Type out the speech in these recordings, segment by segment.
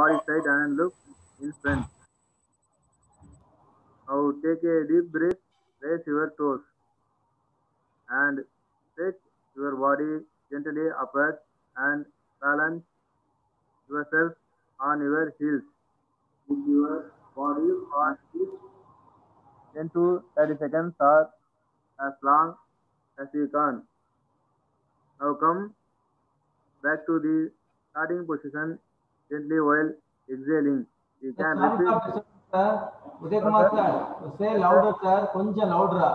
body straight and look in front. Now take a deep breath, raise your toes and stretch your body gently upward and balance yourself on your heels with your body on each 10 to 30 seconds or as long as you can. Now come back to the starting position gently while exhaling. You Sir, can sorry repeat. for disturbing, sir. Udaya Yes, Kumar sir. sir, say Yes, louder sir, கொஞ்சம் louder.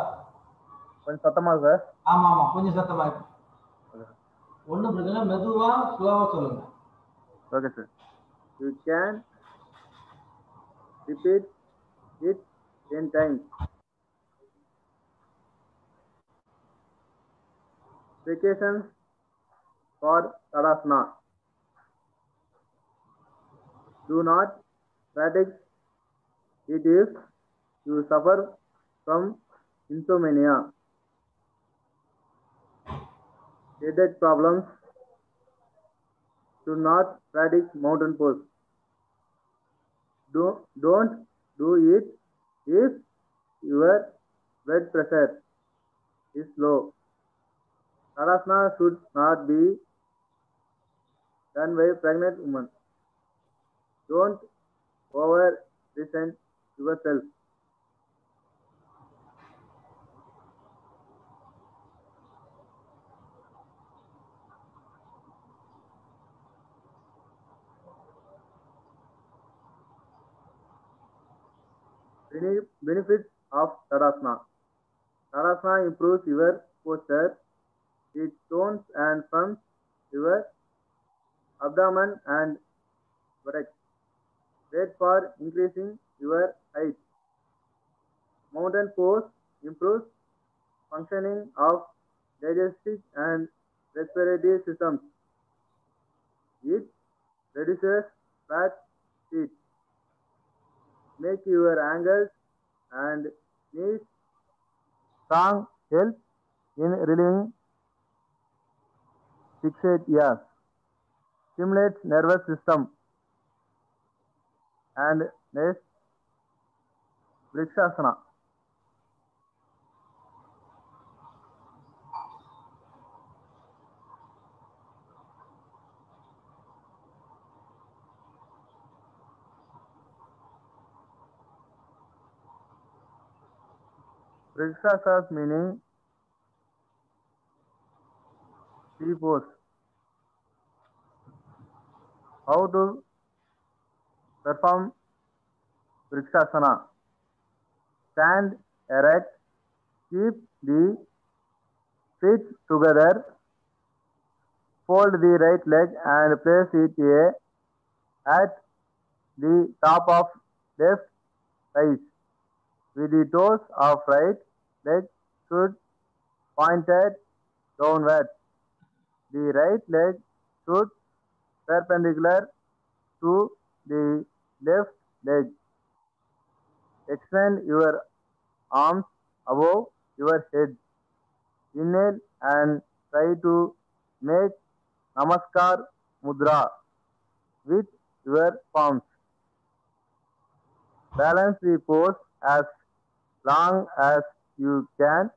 கொஞ்சம் சத்தமா sir. ஆமா ஆமா கொஞ்சம் சத்தமா. Okay, ஒண்ணும் பிரச்சனை இல்ல, மெதுவா ஸ்லோவா சொல்லுங்க. okay sir. You can repeat it 10 times. Precautions for Tadasana. Do not practice it if you suffer from insomnia, headache problems. Do not practice mountain pose. Don't do it if your blood pressure is low. Tadasana should not be done by pregnant women. Don't over resent yourself. Benefits of Tadasana. Tadasana improves your posture. It tones and firms your abdomen and buttocks. Great for increasing your height. Mountain pose improves functioning of digestive and respiratory systems. It reduces fat sheet, make your ankles and knees strong, help in relieving fixate ears, stimulates nervous system and next Vrikshasana. Vrikshasana meaning tree pose. How to perform Vrikshasana? Stand erect, keep the feet together, fold the right leg and place it at the top of left thigh with the toes of right leg should pointed downward. The right leg should perpendicular to the left leg. Extend your arms above your head. Inhale and try to make Namaskar Mudra with your palms. Balance the pose as long as you can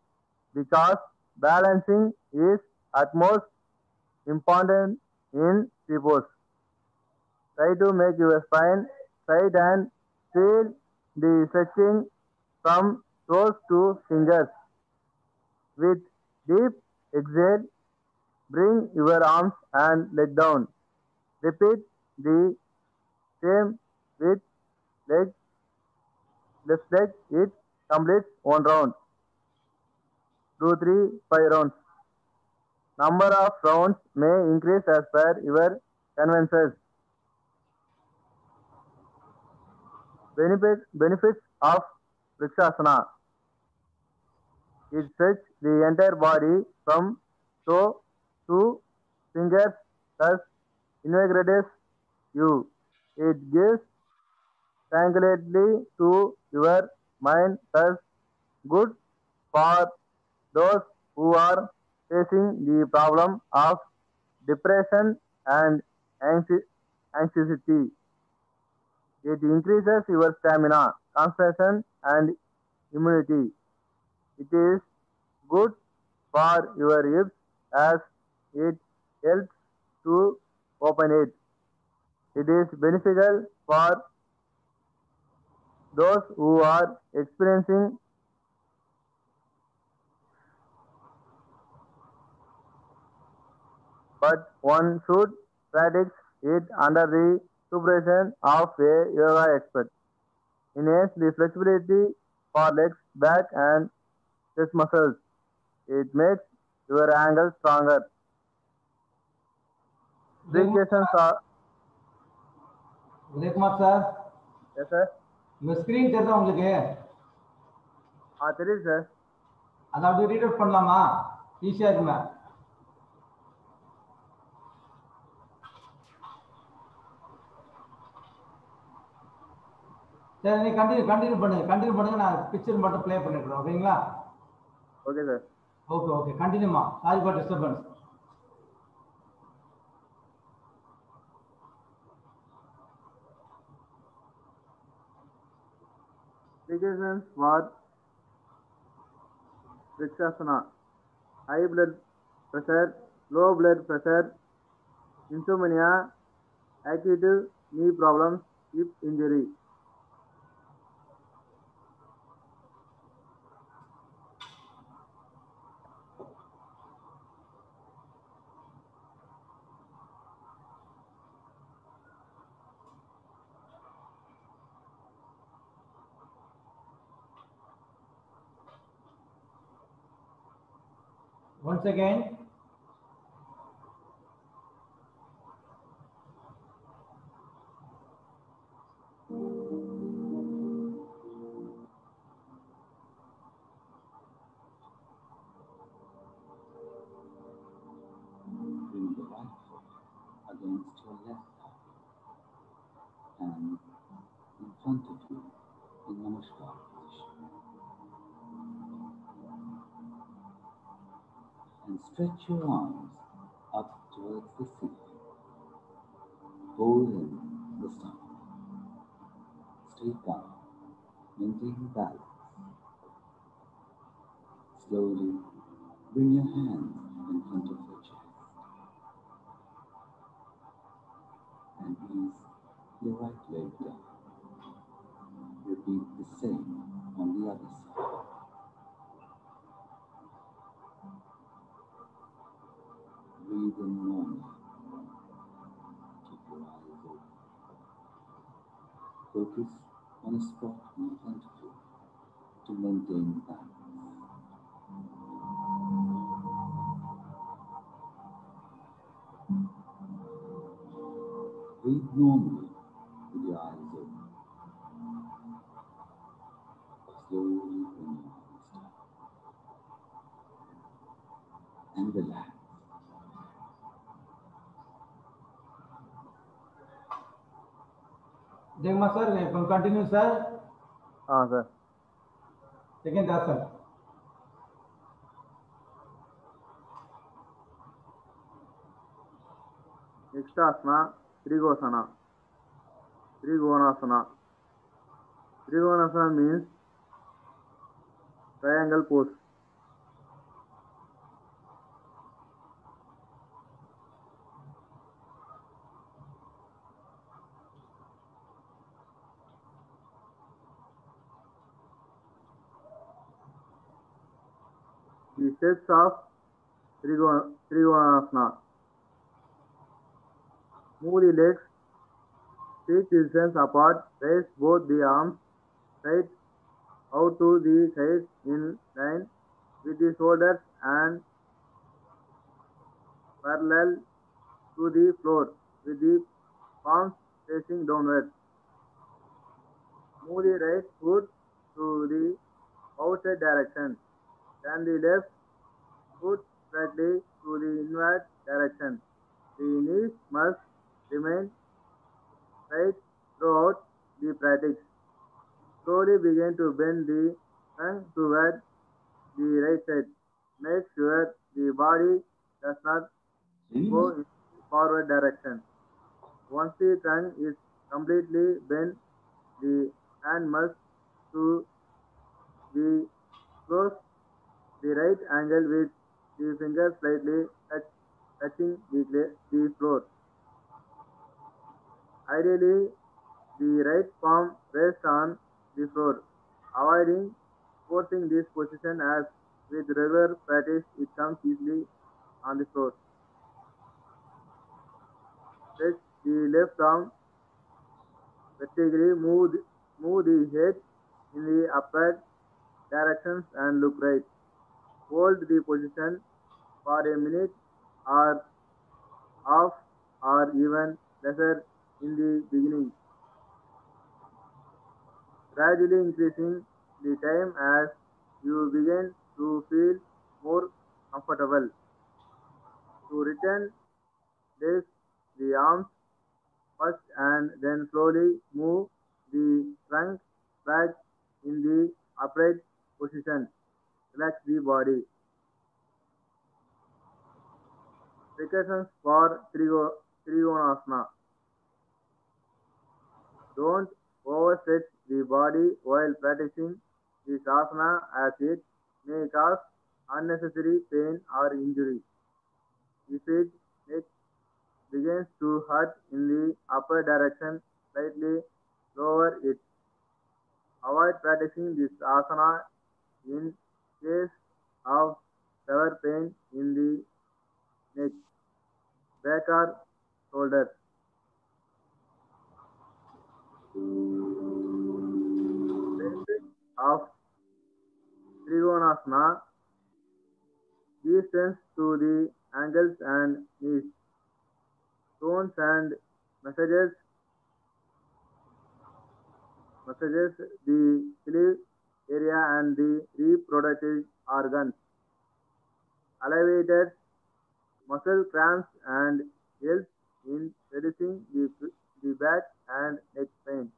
because balancing is utmost important in the pose. Try to make your spine straight and feel the stretching from toes to fingers. With deep exhale, bring your arms and leg down. Repeat the same with leg, left leg. It completes one round. Do 3, 5 rounds. Number of rounds may increase as per your convenience. Benefits of Vrikshasana. It stretches the entire body from toe to fingers, thus invigorates you. It gives tranquility to your mind, thus good for those who are facing the problem of depression and anxiety. It increases your stamina, concentration, and immunity. It is good for your hips as it helps to open it. It is beneficial for those who are experiencing, but one should practice it under the supervision of a yoga expert. Enhance the flexibility for legs, back, and chest muscles. It makes your ankles stronger. Udaykumar Appreciations sir, are Udaykumar sir, yes sir. உங்க screen தெரியுதா உங்களுக்கு? தெரியுது sir. அதை அப்படியே read out பண்ணலாமா? ஈஸியா இருக்குமே. சரி, நீ கண்டினியூ பண்ணுங்க. நான் பிக்சர் மட்டும் ப்ளே பண்ணிடுறேன். ஓகேங்களா? Okay sir. ஓகே கண்டினியூமா. Sorry for disturbance. Applications for Vrikshasana. High blood pressure, low blood pressure, insomnia, acute knee problems, hip injury. Once again, bring the right foot against your left thigh and in front of you in Namaskar position. And stretch your arms up towards the ceiling. Hold in the stomach. Stay calm. Maintain balance. Slowly bring your hands in front of your chest. And ease your right leg down. Repeat the same on the other side. Breathe in normally. Keep your eyes open. Focus on a spot in front of you to maintain balance. Breathe normally with your eyes open. Slowly bring your arms down and relax. Udaykumar sir, you can continue, sir. Sir. Second asana. Next asana, Trigosana. Trigonasana. Trigonasana means triangle pose. The steps of Trigonasana. Move the legs 6 inches apart. Raise both the arms straight out to the sides in line with the shoulders and parallel to the floor with the palms facing downwards. Move the right foot to the outside direction. Turn the left foot slightly to the inward direction. The knees must remain straight throughout the practice. Slowly begin to bend the tongue toward the right side. Make sure the body does not go in the forward direction. Once the tongue is completely bent, The hand must to be close the right angle with the fingers slightly touching the floor. Ideally, the right palm rests on the floor, avoiding forcing this position as with regular practice it comes easily on the floor. Stretch the left arm vertically, move the head in the upward directions and look right. Hold the position for a minute or half or even lesser in the beginning, gradually increasing the time as you begin to feel more comfortable. To return, place the arms first and then slowly move the trunk back in the upright position. Relax the body. Precautions for Trigonasana. Don't overstretch the body while practicing this asana as it may cause unnecessary pain or injury. If it begins to hurt in the upper direction, slightly lower it. Avoid practicing this asana in case of severe pain in the neck, back or shoulders. Benefits of Trigonasana give strength to the ankles and knees, tones and massages, massages the sleeve area and the reproductive organs, alleviated muscle cramps and helps in reducing the back and neck pain,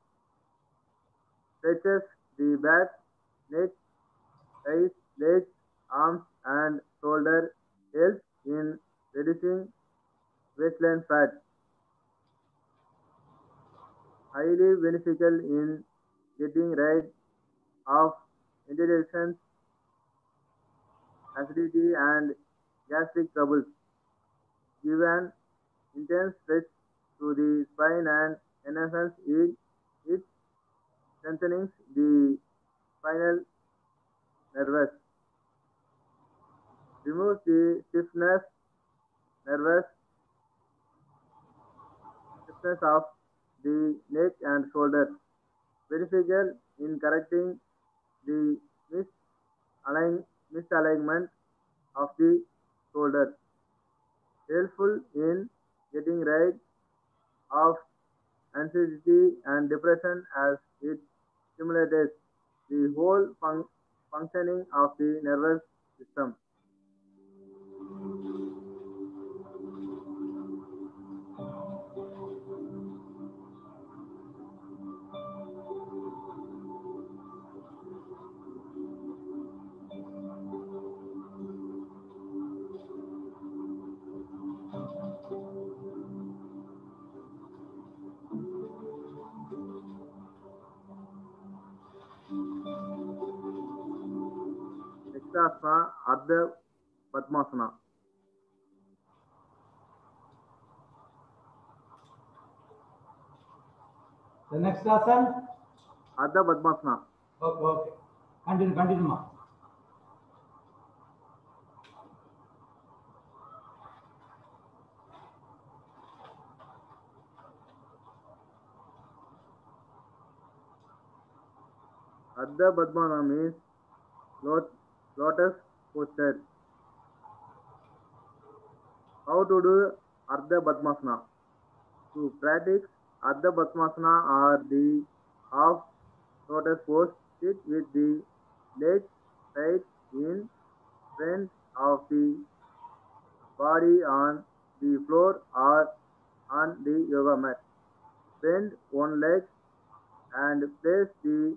stretches the back, neck, thighs, legs, arms and shoulder, helps in reducing waistline fat, highly beneficial in getting rid of indigestion, acidity and gastric troubles, give an intense stretch to the spine and enhances it strengthening the spinal nervous, removes the nervous stiffness of the neck and shoulders, beneficial in correcting the misalignment of the shoulders, helpful in getting rid of anxiety and depression as it stimulates the whole functioning of the nervous system. Next asana, Ardha Padmasana. The next asana. Ardha Padmasana. Okay, okay. Continue, ma. Ardha Padmasana means lotus posture. How to do Ardha Padmasana? To practice Ardha Padmasana or the half lotus pose, sit with the legs straight in front of the body on the floor or on the yoga mat. Bend one leg and place the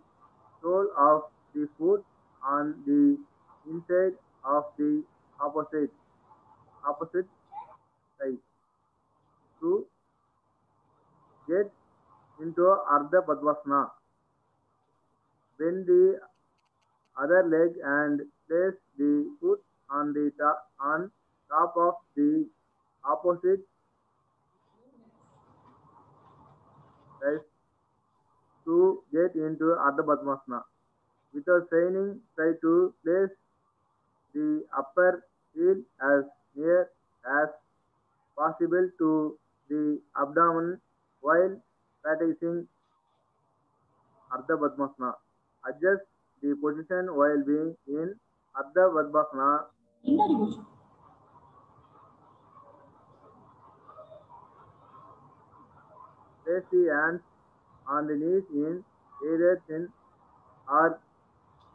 sole of the foot on the inside of the opposite side to get into Ardha Padmasana. Bend the other leg and place the foot on top of the opposite side to get into Ardha Padmasana. Without straining, try to place the upper heel as near as possible to the abdomen while practicing Ardha Padmasana. Adjust the position while being in Ardha Padmasana. Place the hands on the knees in either chin or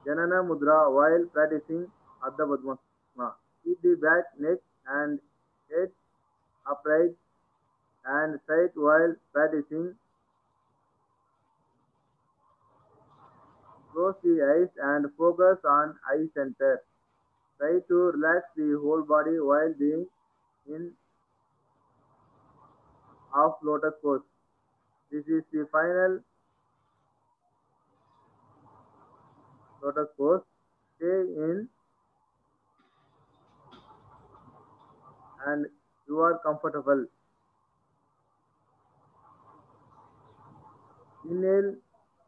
Janana Mudra while practicing Ardha Padmasana. Keep the back, neck and head upright and straight while practicing. Close the eyes and focus on eye center. Try to relax the whole body while being in half lotus pose. This is the final lotus pose. Stay in and you are comfortable. Inhale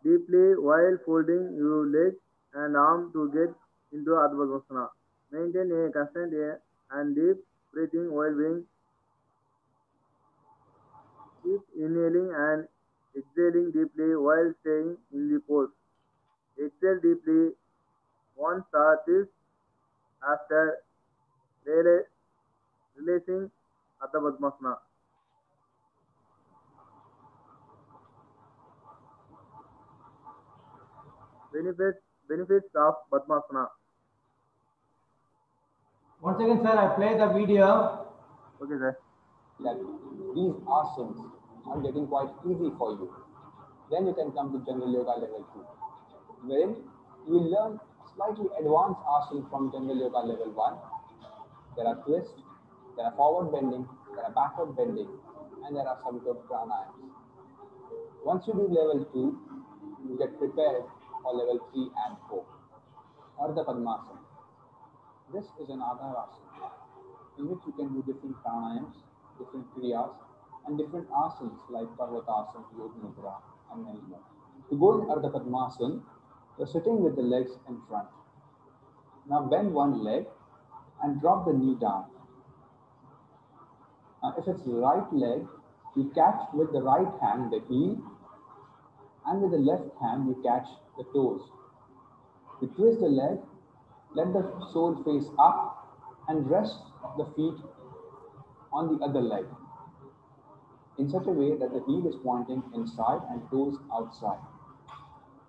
deeply while folding your legs and arm to get into Ardha Padmasana. Maintain a constant and deep breathing while being. Keep inhaling and exhaling deeply while staying in the pose. Exhale deeply once or twice after releasing Ardha Padmasana. Benefits of Padmasana. Once again, sir, I play the video. Okay, sir. That these asanas are getting quite easy for you. Then you can come to General Yoga level 2, wherein you will learn slightly advanced asana from General Yoga level 1. There are twists, there are forward bending, there are backward bending, and there are some good pranayams. Once you do level 2, you get prepared for level 3 and 4. Ardha Padmasana. This is an Adharasana in which you can do different pranayams, different kriyas, and different asanas like Parvatasana, Yoga Mudra, and many more. To go in Ardha Padmasana, you're sitting with the legs in front. Now bend one leg and drop the knee down. Now if it's the right leg, you catch with the right hand the heel, and with the left hand you catch the toes. You twist the leg, let the sole face up, and rest the feet on the other leg in such a way that the heel is pointing inside and toes outside.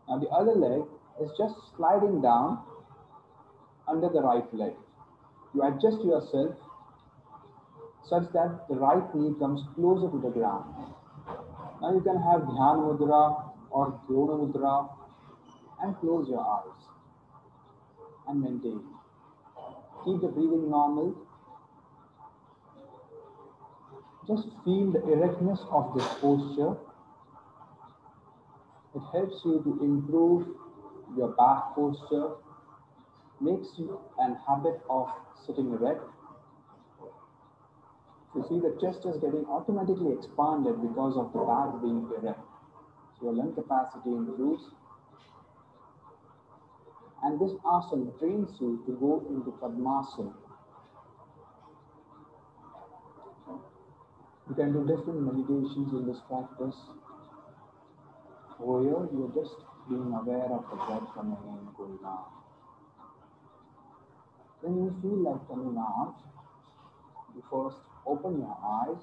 Now the other leg is just sliding down under the right leg. You adjust yourself such that the right knee comes closer to the ground. Now you can have Dhyan Mudra or Drona Mudra and close your eyes and maintain. Keep the breathing normal. Just feel the erectness of this posture. It helps you to improve your back posture, makes you an habit of sitting erect. You see the chest is getting automatically expanded because of the back being erect. So your lung capacity improves. And this asana trains you to go into Padmasana. You can do different meditations in this practice. Over here, you're just being aware of the breath coming in, going out. When you feel like coming out, you first open your eyes.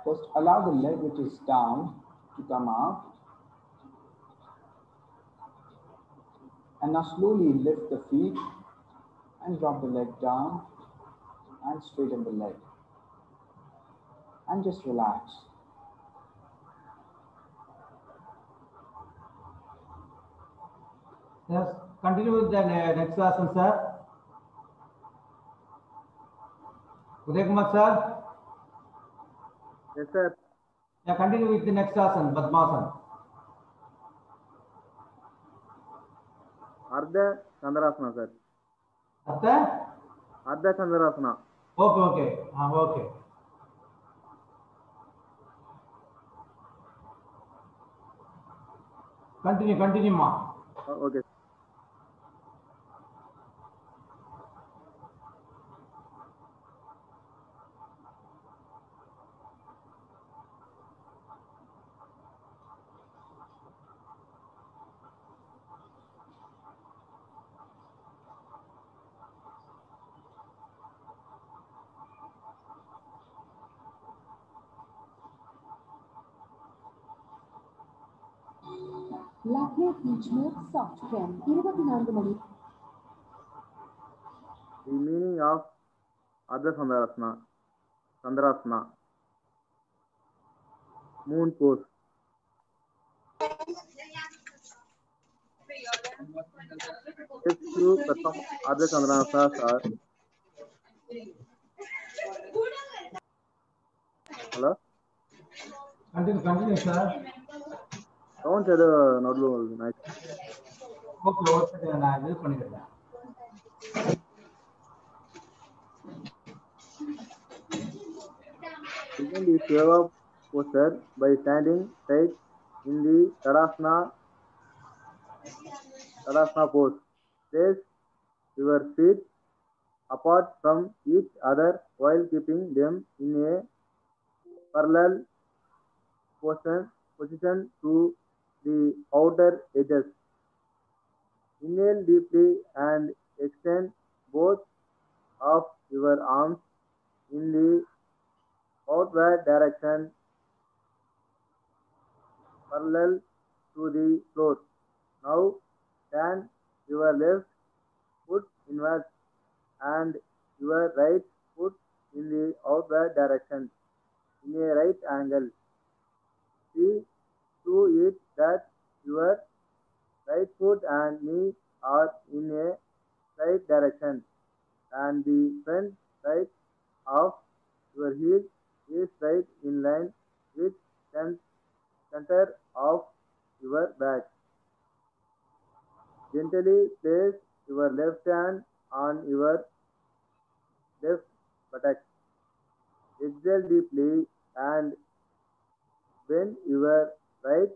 First, allow the leg which is down to come out. And now slowly lift the feet and drop the leg down and straighten the leg. And just relax. Yes, continue with the next asana, sir. Uday Kumar, sir. Yes, sir. Yeah, continue with the next asana, Padmasana. Ardha Chandrasana, sir. Ardha? Ardha Chandrasana. Okay. Okay. Continue, ma. Okay. Lucknow peach में soft cream 24 மணி. The meaning of Ardha Chandrasana. Moon pose. Steps to perform Ardha Chandrasana are. Hello? Continue, sir. Sound edo nodlu nice. Okay, நான் இது பண்ணிக்கிறேன். Begin the Shiva posture by standing straight in the Tadasana pose. Place your feet apart from each other while keeping them in a parallel position to the outer edges. Inhale deeply and extend both of your arms in the outward direction parallel to the floor. Now stand your left foot inwards and your right foot in the outward direction in a right angle. See to it that your right foot and knee are in a right direction and the front side of your heel is right in line with center of your back. Gently place your left hand on your left buttock. Exhale deeply and bend your right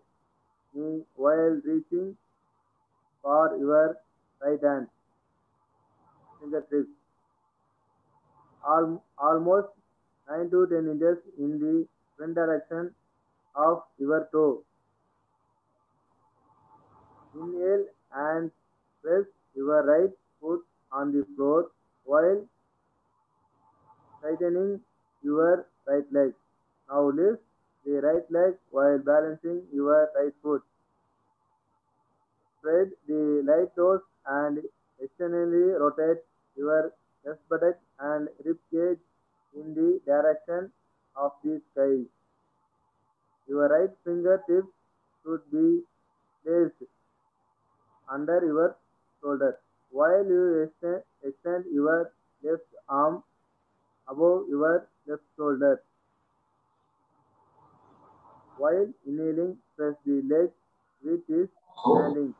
knee while reaching for your right hand fingertips. Almost 9 to 10 inches in the front direction of your toe. Inhale and press your right foot on the floor while tightening your right leg. Now lift the right leg while balancing your right foot. Spread the right toes and externally rotate your left buttock and rib cage in the direction of the sky. Your right fingertips should be placed under your shoulder while you extend your left arm above your left shoulder. While inhaling, press the leg which is standing.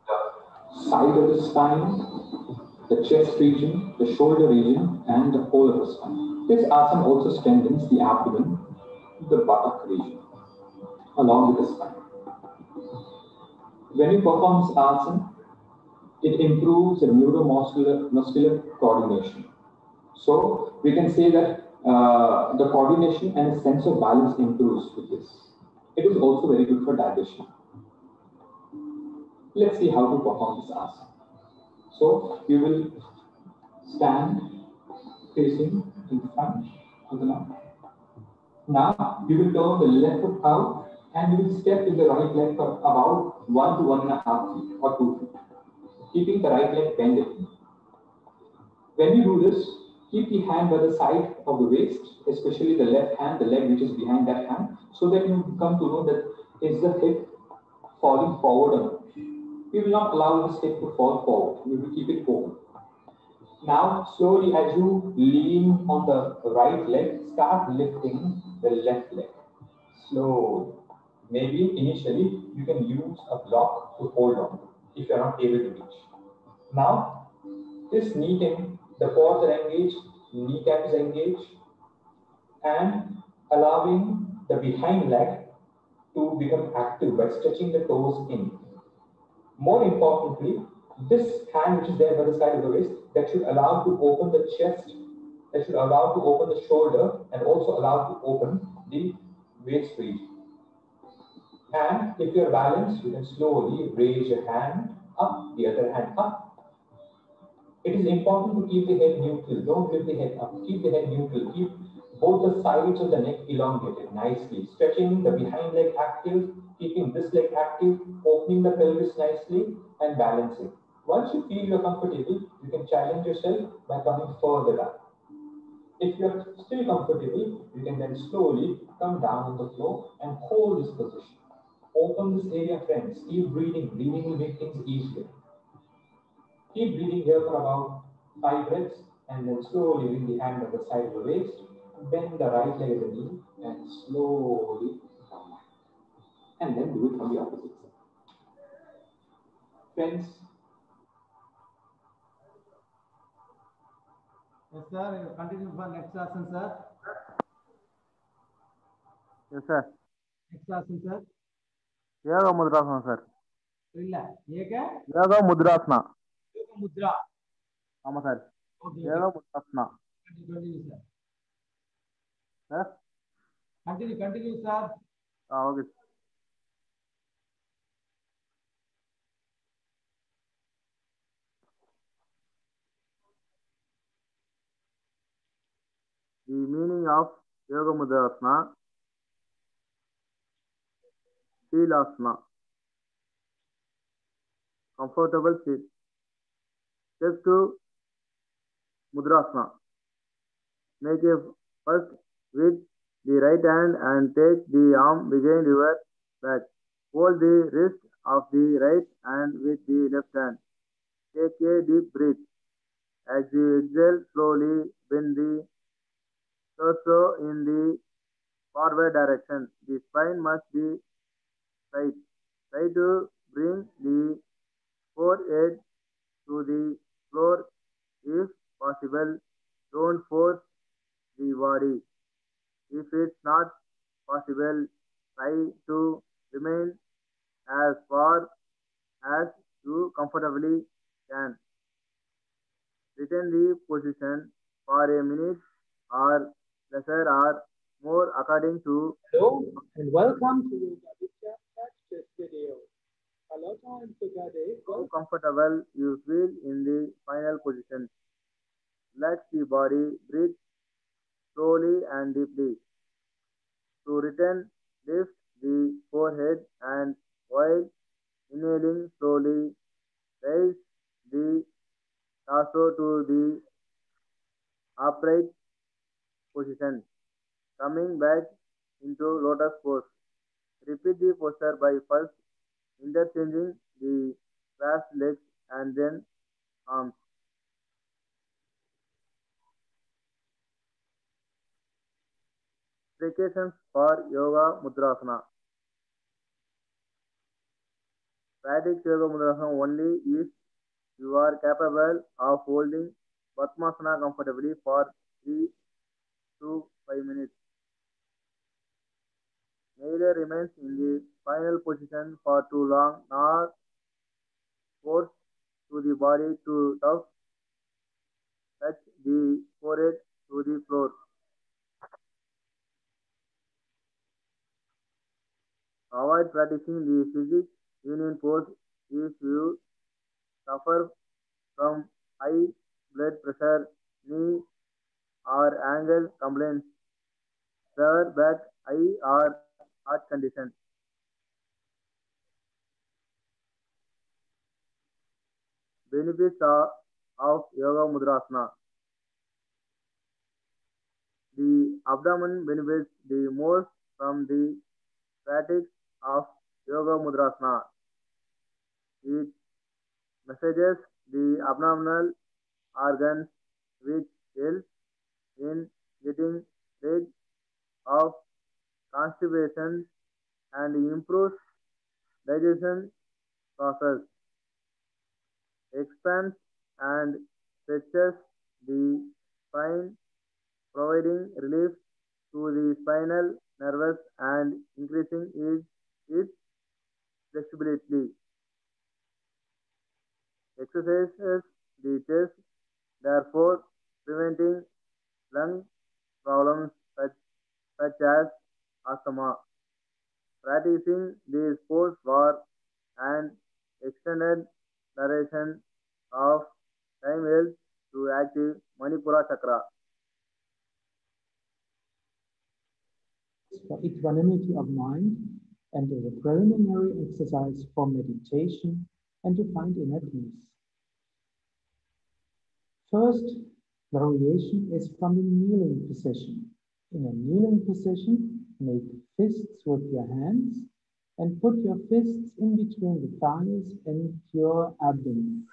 Side of the spine, the chest region, the shoulder region, and the whole of the spine. This asana also strengthens the abdomen, the buttock region, along with the spine. When you perform this asana, it improves the neuromuscular coordination. So we can say that the coordination and the sense of balance improves with this. It is also very good for digestion. Let's see how to perform this asana. So you will stand facing in front of the mat. Now you will turn the left foot out and you will step with the right leg for about 1 to 1.5 feet or 2 feet, keeping the right leg bended. When you do this, keep the hand by the side of the waist, especially the left hand, the leg which is behind that hand, so that you come to know that is the hip falling forward or not. We will not allow this hip to fall forward. We will keep it open. Now, slowly as you lean on the right leg, start lifting the left leg. Slowly. Maybe initially you can use a block to hold on if you are not able to reach. Now, this kneading, the quads are engaged, kneecap is engaged, and allowing the behind leg to become active by stretching the toes in. More importantly, this hand which is there by the side of the waist, that should allow to open the chest, that should allow to open the shoulder, and also allow to open the waist region. And if you're balanced, you can slowly raise your hand up, the other hand up. It is important to keep the head neutral. Don't lift the head up. Keep the head neutral. Keep both the sides of the neck elongated nicely. Stretching the behind leg active, keeping this leg active, opening the pelvis nicely, and balancing. Once you feel you're comfortable, you can challenge yourself by coming further up. If you're still comfortable, you can then slowly come down on the floor and hold this position. Open this area, friends. Keep breathing. Breathing will make things easier. Keep breathing here for about 5 breaths and then slowly bring the hand at the side of the waist. Bend the right leg at the knee and slowly come back. And then do it from the opposite side. Friends, Yes, sir. Continue for next lesson, sir. Yes, sir. Next lesson, sir. Yoga Mudrasana, sir. ಇಲ್ಲ ಏಕೆ Yoga Mudrasana. ಯೋಗ ಮುದ್ರಾ. ஆமாம் sir. Okay, Yoga okay. Mudrasana. Continue, sir. Sir? Continue, sir. Okay. The meaning of Yoga Mudrasana, Shilasana, comfortable seat. Step to Mudrasana. Make a first with the right hand and take the arm behind your back. Hold the wrist of the right hand with the left hand. Take a deep breath. As you exhale, slowly bend the torso in the forward direction. The spine must be straight. Try to bring the forehead to the floor if possible. Don't force the body. If it's not possible, try to remain as far as you comfortably can. Retain the position for a minute or lesser or more according to Hello and welcome to Yoga Vidya Practice video. Hello time together. how comfortable you feel in the final position. Relax the body, breathe slowly and deeply. To return, lift the forehead and while inhaling slowly, raise the torso to the upright position, coming back into lotus pose. Repeat the posture by first interchanging the crossed legs and then arms. Precautions for Yoga Mudrasana. Practice Yoga Mudrasana only if you are capable of holding Padmasana comfortably for 3 to 5 minutes. Neither remains in the final position for too long nor force to the body to touch the forehead to the floor. Avoid practicing the physics union pose if you suffer from high blood pressure, knee or ankle complaints, lower back, eye or heart condition. Benefits of Yoga Mudrasana. The abdomen benefits the most from the practice of Yoga Mudrasana. It massages the abdominal organs which help in getting rid of constipation and improves digestion process. expands and stretches the spine, providing relief to the spinal nerves and increasing its flexibility. Exercises the chest, therefore preventing lung problems such as asthma. Practicing these poses for an extended duration of time helps to active Manipura chakra. For equanimity of mind and is a preliminary exercise for meditation and to find inner peace. First variation is from the kneeling position. In a kneeling position, make fists with your hands and put your fists in between the thighs and your abdomen.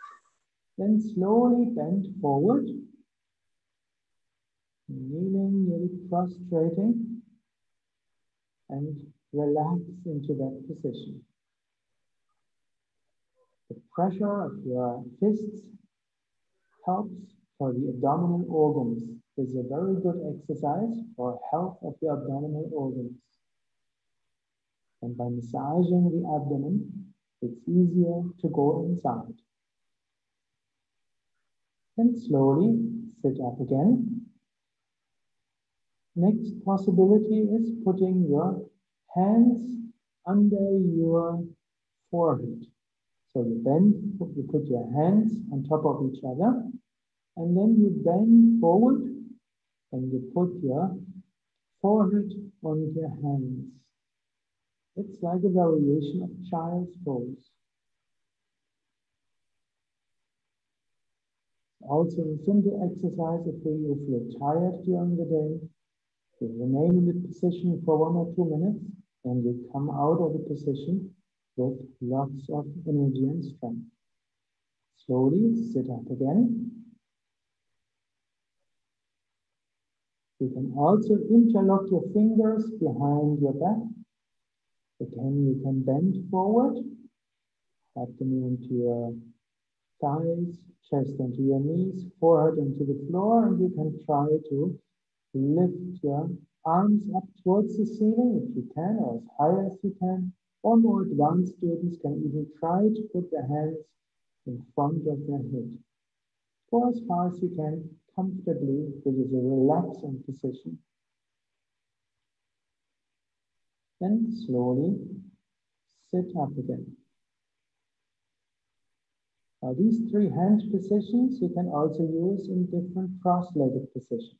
Then slowly bend forward, kneeling, nearly prostrating, and relax into that position. The pressure of your fists helps for the abdominal organs. This is a very good exercise for health of the abdominal organs. And by massaging the abdomen, it's easier to go inside. Then slowly sit up again. Next possibility is putting your hands under your forehead. So you bend, you put your hands on top of each other, and then you bend forward and you put your forehead on your hands. It's like a variation of child's pose. Also a simple exercise if you feel tired during the day. You remain in the position for 1 or 2 minutes and you come out of the position with lots of energy and strength. Slowly sit up again. You can also interlock your fingers behind your back. Again, you can bend forward, abdomen into your thighs, chest into your knees, forehead into the floor, and you can try to lift your arms up towards the ceiling if you can, or as high as you can. Or more advanced students can even try to put their hands in front of their head. Go as far as you can comfortably. This is a relaxing position. Then slowly sit up again. Now these 3 hand positions you can also use in different cross-legged positions.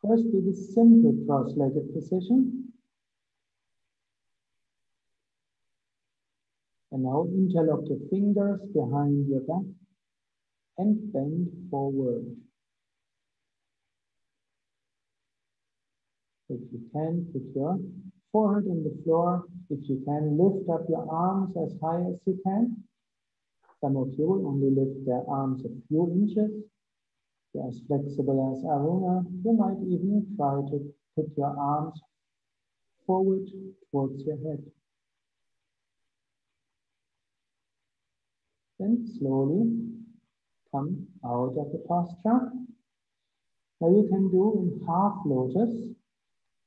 First do the simple cross-legged position. And now interlock your fingers behind your back and bend forward. If you can, put your forehead on the floor. If you can, lift up your arms as high as you can. Some of you will only lift their arms a few inches. If you're as flexible as Aruna, you might even try to put your arms forward towards your head. Then slowly come out of the posture. Now you can do in half lotus,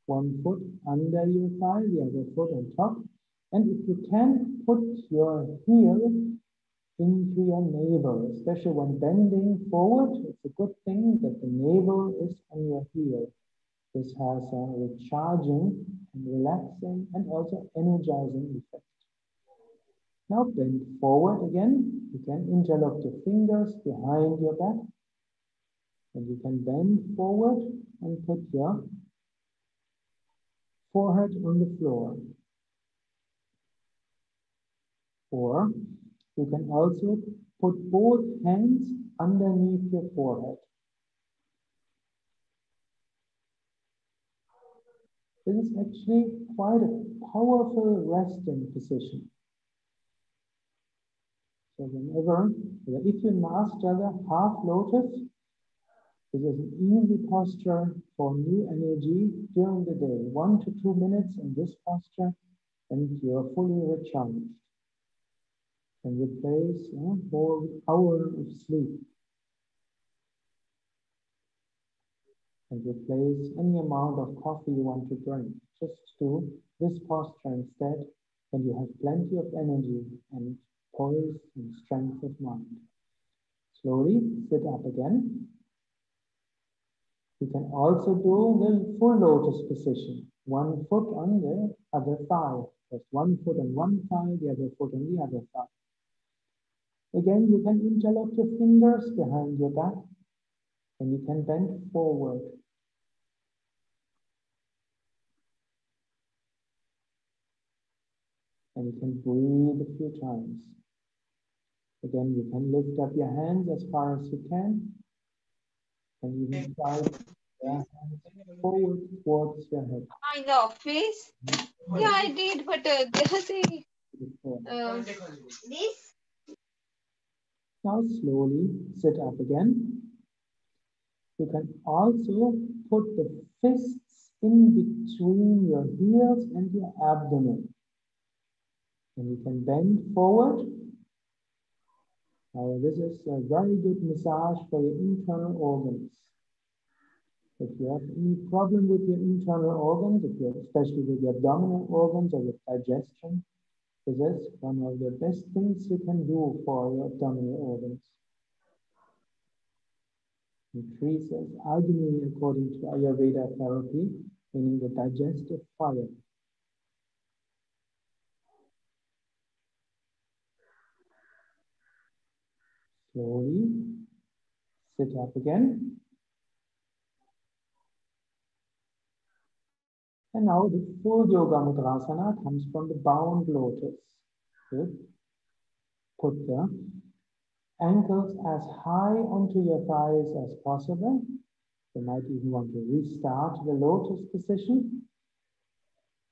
1 foot under your thigh, the other foot on top. And if you can, put your heel into your navel, especially when bending forward. It's a good thing that the navel is on your heel. This has a recharging and relaxing and also energizing effect. Now bend forward again. You can interlock your fingers behind your back. And you can bend forward and put your forehead on the floor. Or you can also put both hands underneath your forehead. This is actually quite a powerful resting position. So whenever, if you master the half lotus, this is an easy posture for new energy during the day. 1 to 2 minutes in this posture and you're fully recharged. and replace a whole hour of sleep, and replace any amount of coffee you want to drink. Just do this posture instead when you have plenty of energy and poise and strength of mind. Slowly sit up again. You can also do the full lotus position. One foot on the other thigh. First one foot on one thigh, the other foot on the other thigh. Again, you can interlock your fingers behind your back and you can bend forward. And you can breathe a few times. Again, you can lift up your hands as far as you can and even slide your hands forward towards your head. In the office? Yeah, I did, but there's this. Now slowly sit up again. You can also put the fists in between your heels and your abdomen. And you can bend forward. Now this is a very good massage for your internal organs. If you have any problem with your internal organs, especially with your abdominal organs or with digestion, this is one of the best things you can do for your abdominal organs. Increases Agni according to Ayurveda therapy, meaning the digestive fire. Slowly sit up again. And now the full Yoga Mudrasana comes from the bound lotus. Good. Put the ankles as high onto your thighs as possible. You might even want to restart the lotus position.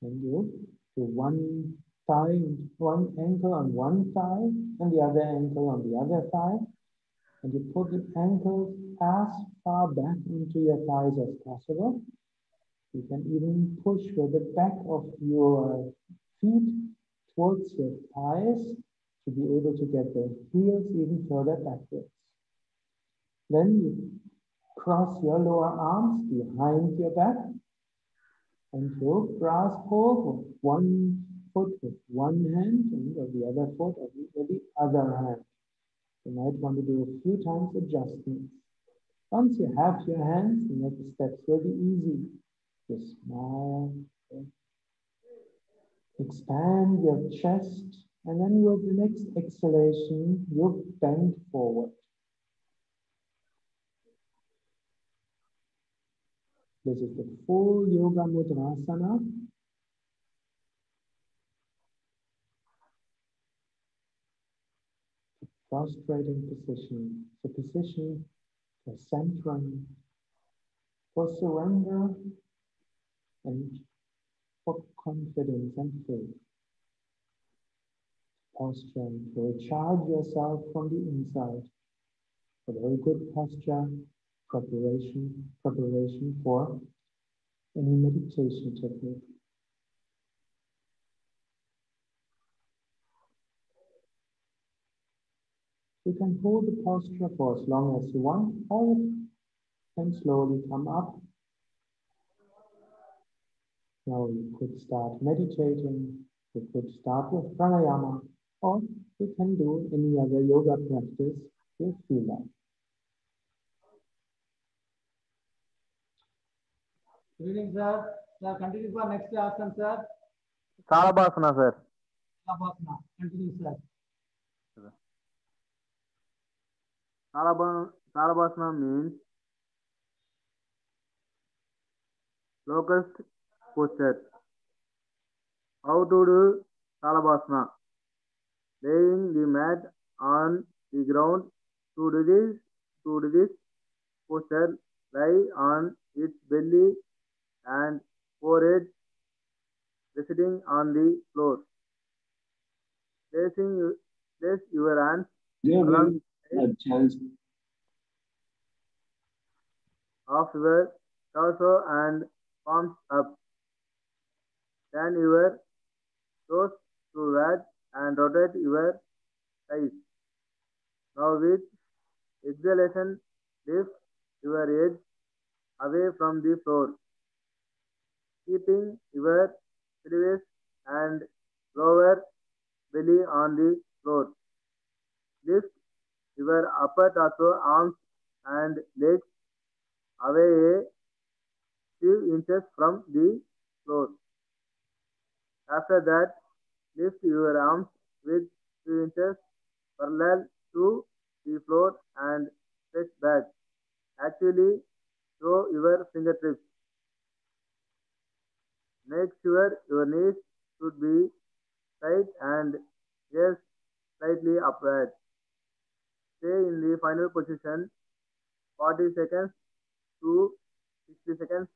And you do one thigh, one ankle on one thigh, and the other ankle on the other thigh. And you put the ankles as far back into your thighs as possible. You can even push with the back of your feet towards your thighs to be able to get the heels even further backwards. Then you cross your lower arms behind your back and you grasp hold of one foot with one hand and of the other foot with the other hand. You might want to do a few times adjustments. Once you have your hands, the next steps will be easy. Just smile, expand your chest, and then with the next exhalation, you bend forward. This is the full Yoga Mudrasana. Prostrating position, the position for centering, for surrender, and for confidence and faith. Posture to recharge yourself from the inside. A very good posture, preparation for any meditation technique. You can hold the posture for as long as you want, or you can slowly come up. Now you could start meditating, you could start with pranayama, or you can do any other yoga practice you feel like. Good evening, sir. Sir, continue for next asana, sir. Salabhasana, sir. Salabhasana. Continue, sir. Salabhasana means locust posture. How to do Salabhasana? Laying the mat on the ground. To do this posture, lie on its belly and forehead resting on the floor. Place your hands along the sides of your torso and palms up. Turn your toes to that and rotate your thighs. Now with exhalation, lift your head away from the floor, keeping your pelvis and lower belly on the floor. Lift your upper torso, arms and legs away a few inches from the floor. After that, lift your arms with few inches parallel to the floor and stretch back. Actually, throw your fingertips. Make sure your knees should be tight and ears slightly upward. Stay in the final position 40 seconds to 60 seconds.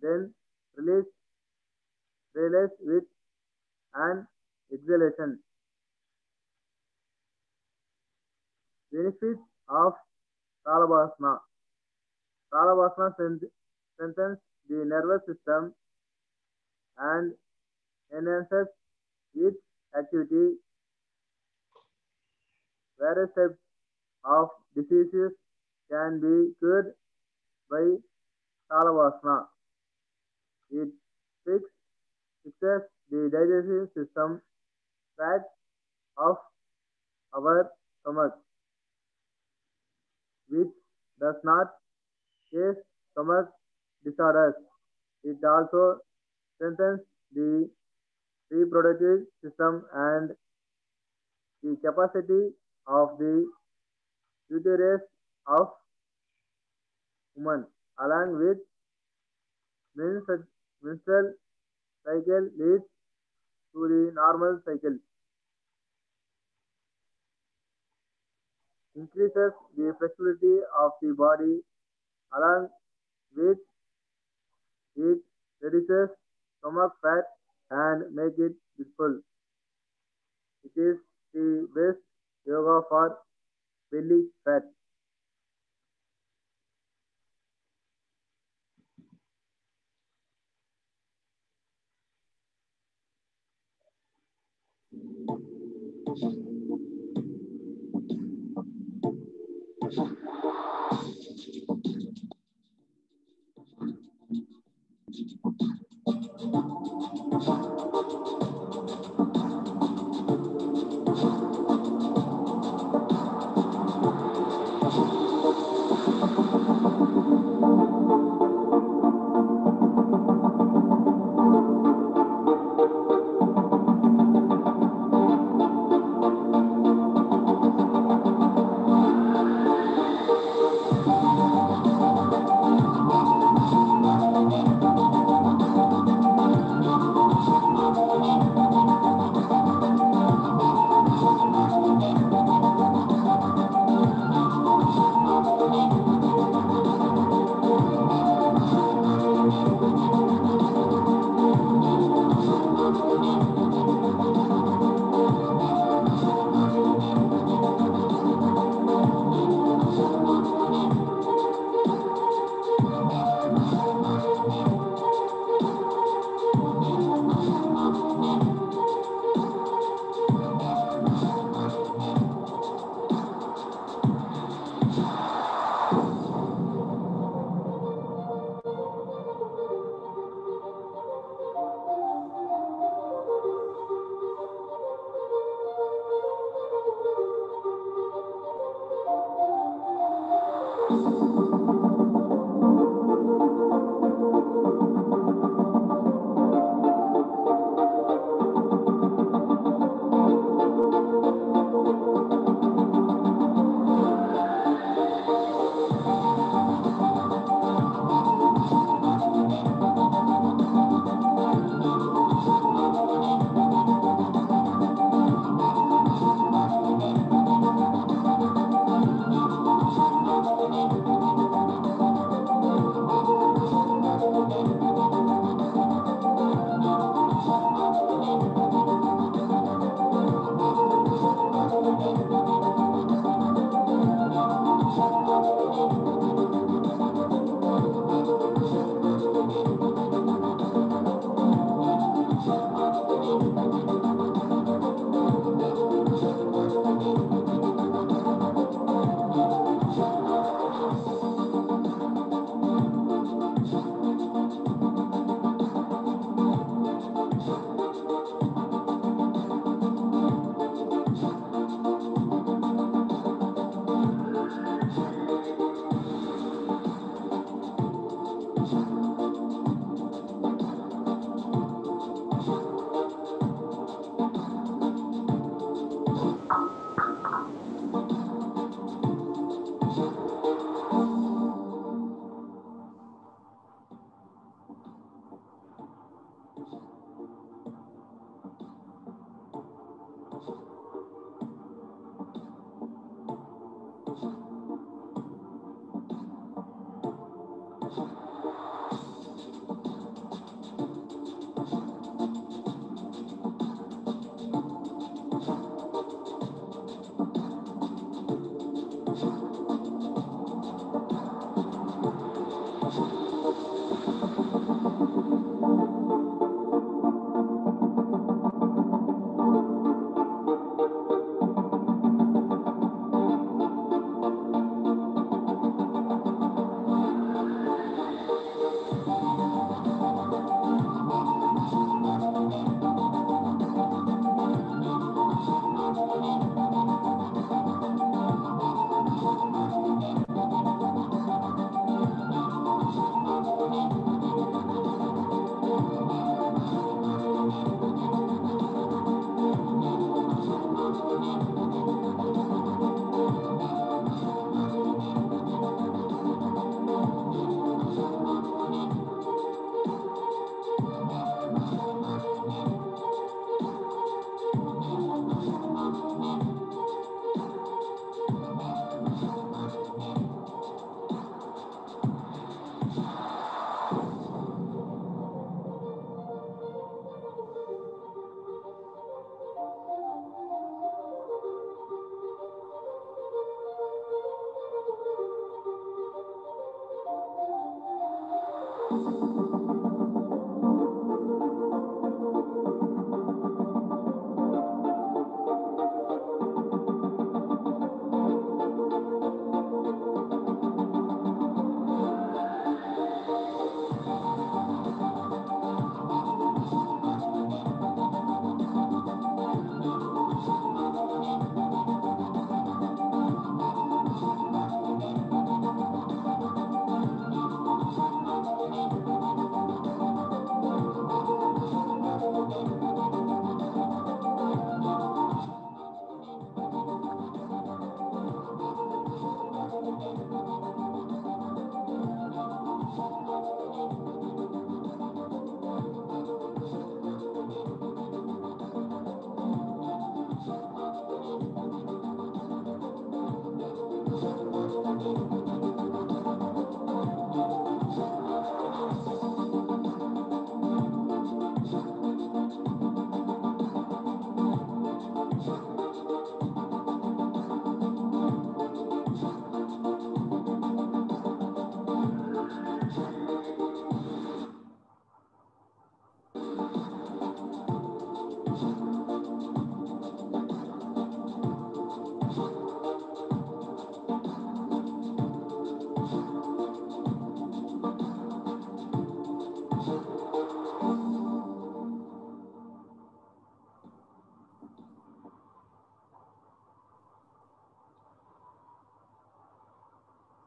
Then release, release with an exhalation. Benefits of Talavasana. Talavasana strengthens the nervous system and enhances its activity. Various types of diseases can be cured by Talavasana. It fixes the digestive system fat of our stomach, which does not cause stomach disorders. It also strengthens the reproductive system and the capacity of the uterus of woman, along with menstrual cycle leads to the normal cycle, increases the flexibility of the body, along with it reduces stomach fat and make it useful. It is the best yoga for belly fat.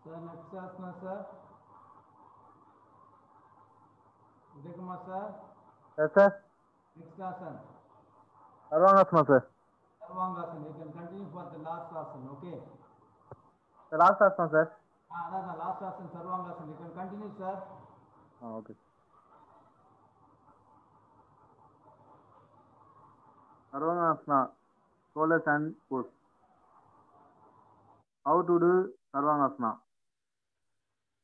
Sir, next asana, sir. Vijay Kumar, sir. Yes, sir. Next asana. Sarvangasana, sir. Sarvangasana. You can continue for the last asana, okay? The last asana, sir. That's the last asana, Sarvangasana. You can continue, sir. Okay. Sarvangasana, shoulders and pose. How to do Sarvangasana?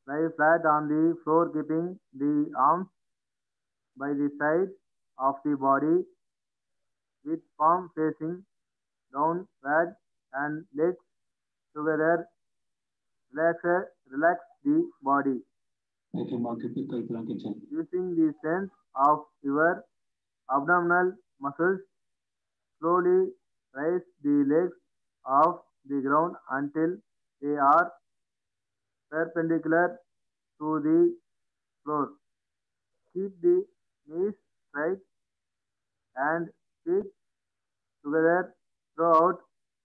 Lie flat on the floor, keeping the arms by the side of the body with palm facing downward and legs together. Relax the body. Using the strength of your abdominal muscles, slowly raise the legs off the ground until they are perpendicular to the floor. Keep the knees straight and feet together throughout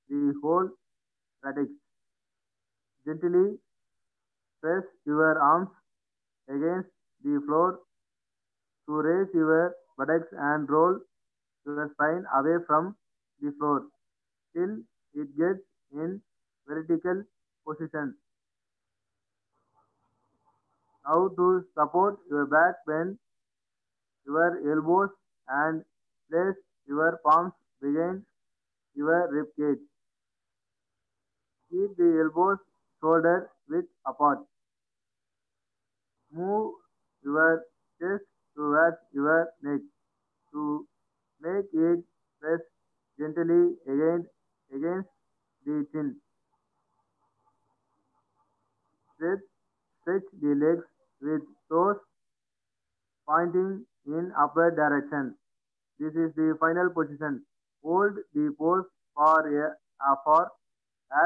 the whole practice. Gently press your arms against the floor to raise your buttocks and roll your spine away from the floor till it gets in vertical position. Now to support your back, bend your elbows and place your palms behind your rib cage. Keep the elbows shoulder width apart. Move your chest towards your neck to make it press gently against the chin. Stretch, stretch the legs with toes pointing in upward direction. This is the final position. Hold the pose for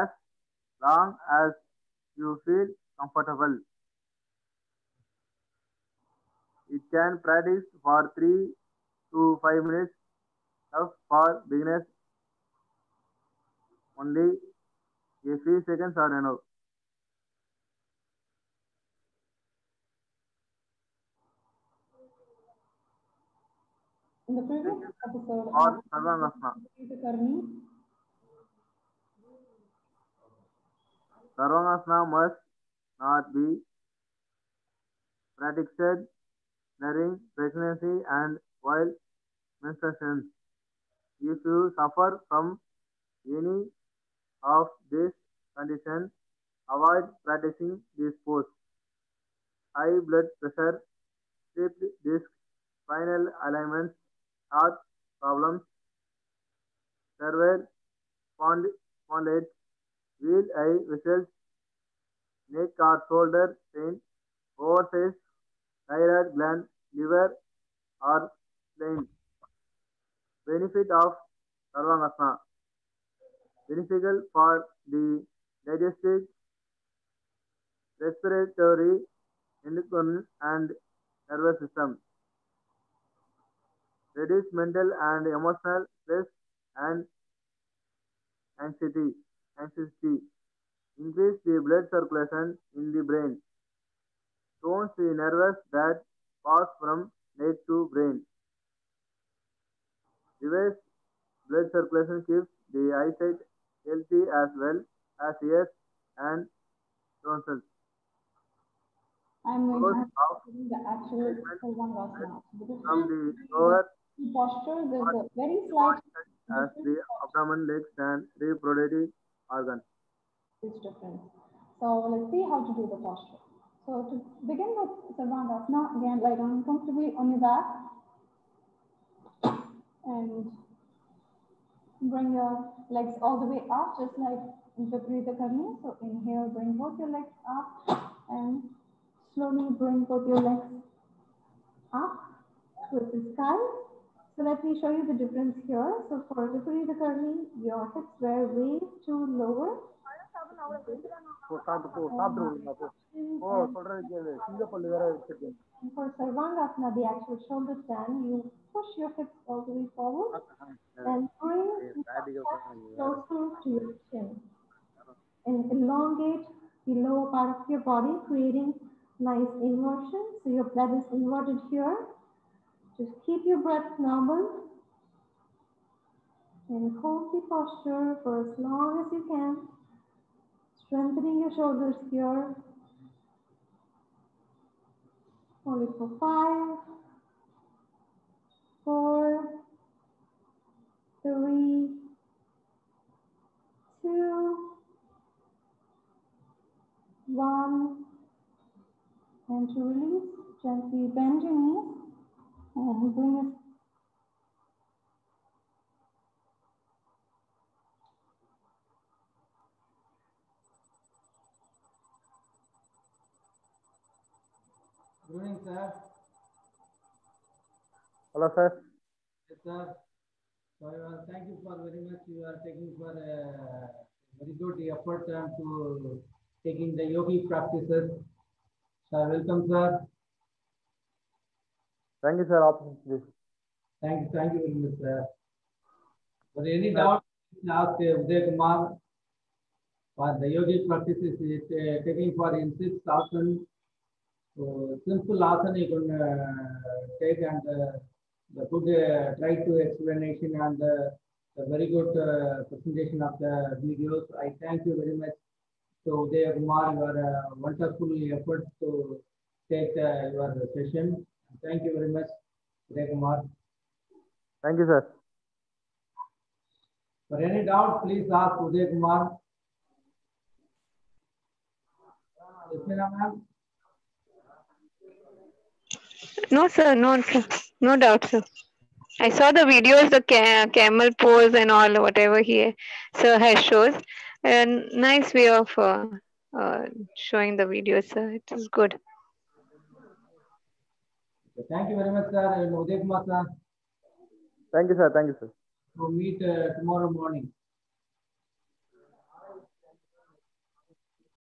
as long as you feel comfortable. It can practice for 3 to 5 minutes. Tough for beginners only. A few seconds are enough. In the previous episode Or of Sarvangasana. the Karni, Sarvangasana must not be practiced during pregnancy and while menstruation. If you suffer from any of these conditions, avoid practicing this pose. High blood pressure, slipped disc, spinal alignments, heart problems, cerebral spondylitis, wheel eye vessels, neck or shoulder pain, oversized thyroid gland, liver or spleen. Benefit of Sarvangasana. Beneficial for the digestive, respiratory, endocrine and nervous system. Reduce mental and emotional stress and anxiety. Anxiety. Increase the blood circulation in the brain. Tones the nerves that pass from neck to brain. Reverse blood circulation keeps the eyesight healthy as well as ears and tonsils. I'm going to Pros have of the actual movement Sarvangasana. The from difference the between lower the posture, there's part a very the slight body such as difference the abdomen, legs and reproductive organs. is different. So let's see how to do the posture. So to begin with Sarvangasana, again lie down comfortably on your back and bring your legs all the way up, just like in Viparita Karni. So inhale, bring both your legs up and slowly bring both your legs up towards the sky. So let me show you the difference here. So for Viparita Karni, your hips were way too lower. சாப்பிட்டு விடுங்க போ ஓ And சொல்றது கேளு சிங்கப்பள்ளி வேற வச்சிருக்கேன் And for Sarvangasana, the actual shoulder stand, you push your hips all the way forward and bring your chest closer to your chin. And elongate the lower part of your body, creating nice inversion. So your blood is inverted here. Just keep your breath normal and hold the posture for as long as you can, strengthening your shoulders here. Hold it for 5, 4, 3, 2, 1, and to release, gently bend your knees and bring it. Good evening, sir. Hello, sir. Yes, sir. So thank you for very much. You are taking for very good effort to taking the yogi practices. So welcome, sir. Thank you, sir. Opportunity. Thank you very much, sir. For any doubt, ask Uday Kumar. For the yogi practices is taking for in 6 asana. So simple asana you can take and the good try to explanation and the very good presentation of the videos. I thank you very much. So Uday Kumar, your wonderful effort to take your session. Thank you very much, Uday Kumar. Thank you, sir. For any doubt, please ask Uday Kumar. Yes, ma'am. No, sir. No, sir. No doubt, sir. I saw the videos, the camel pose and all, whatever he sir has shows. And nice way of showing the videos, sir. It is good. Thank you very much, sir. And Uday Kumar, sir. Thank you, sir. Thank you, sir. We'll meet tomorrow morning.